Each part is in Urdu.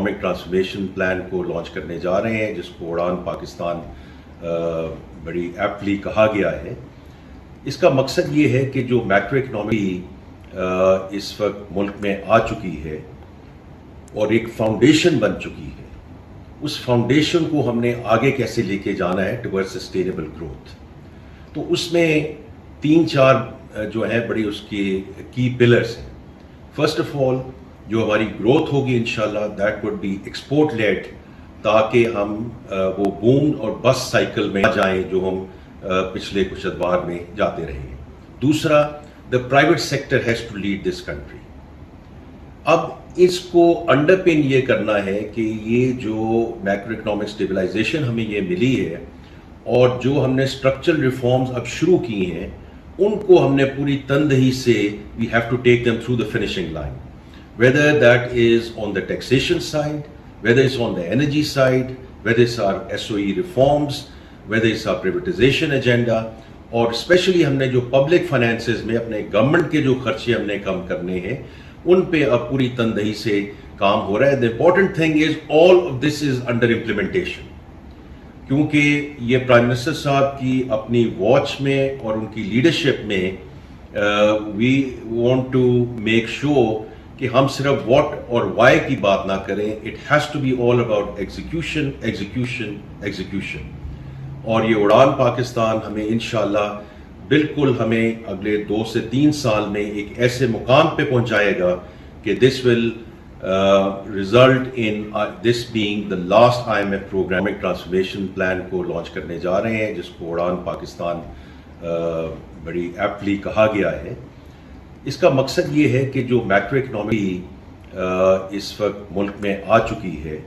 اکنامک ٹرانسفارمیشن پلان کو لانچ کرنے جا رہے ہیں، جس کو اڑان پاکستان بڑی ایپٹلی کہا گیا ہے۔ اس کا مقصد یہ ہے کہ جو میکرو اکنامی اس وقت ملک میں آ چکی ہے اور ایک فاؤنڈیشن بن چکی ہے، اس فاؤنڈیشن کو ہم نے آگے کیسے لے کے جانا ہے ٹورڈ سسٹینیبل گروتھ۔ تو اس میں 3-4 جو ہیں بڑی اس کی کی پلرز ہیں۔ فرسٹ آف آل، جو ہماری گروتھ ہوگی انشاءاللہ that would be export led, تاکہ ہم وہ بوم اور بس سائیکل میں جائیں جو ہم پچھلے کچھ ادوار میں جاتے رہے ہیں۔ دوسرا، the private sector has to lead this country۔ اب اس کو انڈر پن یہ کرنا ہے کہ یہ جو میکرو اکنامک اسٹیبلائزیشن ہمیں یہ ملی ہے اور جو ہم نے اسٹرکچرل ریفارمز اب شروع کی ہیں، ان کو ہم نے پوری تندہی سے we have to take them through the finishing line, whether that is on the taxation side, whether it's on the energy side, whether it's our SOE reforms, whether it's our privatization agenda، اور اسپیشلی ہم نے جو پبلک فائنینسز میں اپنے گورنمنٹ کے جو خرچے ہم نے کم کرنے ہیں، ان پہ اب پوری تندہی سے کام ہو رہا ہے۔ The important thing is all of this is under implementation، کیونکہ یہ پرائم منسٹر صاحب کی اپنی واچ میں اور ان کی لیڈرشپ میں we want to make sure کہ ہم صرف what اور why کی بات نہ کریں، it has to be all about execution, execution, execution۔ اور یہ اڑان پاکستان ہمیں انشاءاللہ بالکل ہمیں اگلے 2 سے 3 سال میں ایک ایسے مقام پہ پہنچائے گا کہ this will result in this being the last IMF program۔ Economic transformation plan کو لانچ کرنے جا رہے ہیں، جس کو اڑان پاکستان بڑی ایپٹلی کہا گیا ہے۔ اس کا مقصد یہ ہے کہ جو میکرو اکنامی اس وقت ملک میں آ چکی ہے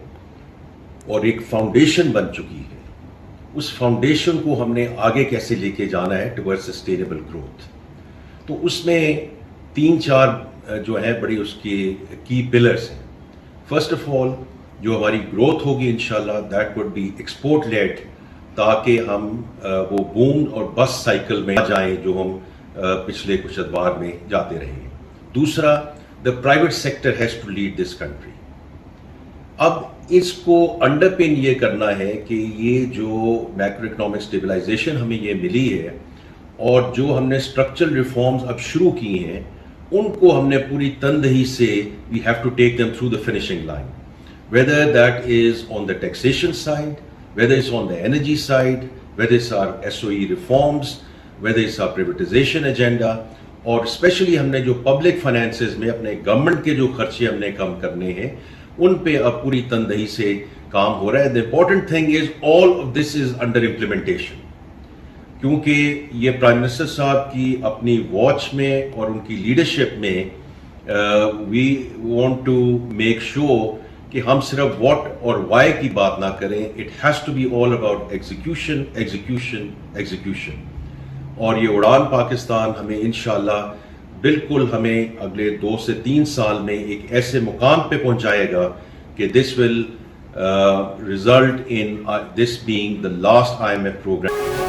اور ایک فاؤنڈیشن بن چکی ہے، اس فاؤنڈیشن کو ہم نے آگے کیسے لے کے جانا ہے ٹورڈ سسٹینیبل گروتھ۔ تو اس میں 3-4 جو ہیں بڑی اس کی پلرز ہیں۔ فرسٹ آف آل، جو ہماری گروتھ ہوگی انشاءاللہ that would be export led, تاکہ ہم وہ بوم اور بس سائیکل میں جائیں جو ہم پچھلے کچھ ادوار میں جاتے رہے ہیں۔ دوسرا، the private sector has to lead this country۔ اب اس کو انڈر پن یہ کرنا ہے کہ یہ جو میکرو اکنامک اسٹیبلائزیشن ہمیں یہ ملی ہے اور جو ہم نے اسٹرکچرل ریفارمز اب شروع کی ہیں، ان کو ہم نے پوری تندہی سے we have to take them through the finishing line، whether that is on the taxation side, whether it's on the energy side, whether it's our SOE reforms, whether it's our privatization agenda، اور اسپیشلی ہم نے جو پبلک فائنینسز میں اپنے گورنمنٹ کے جو خرچے ہم نے کم کرنے ہیں، ان پہ اب پوری تندہی سے کام ہو رہا ہے۔ The important thing is all of this is under implementation، کیونکہ یہ پرائم منسٹر صاحب کی اپنی واچ میں اور ان کی لیڈرشپ میں we want to make sure کہ ہم صرف what اور why کی بات نہ کریں، it has to be all about execution, execution, execution۔ اور یہ اڑان پاکستان ہمیں انشاءاللہ بالکل ہمیں اگلے 2 سے 3 سال میں ایک ایسے مقام پہ پہنچائے گا کہ this will result in this being the last IMF program۔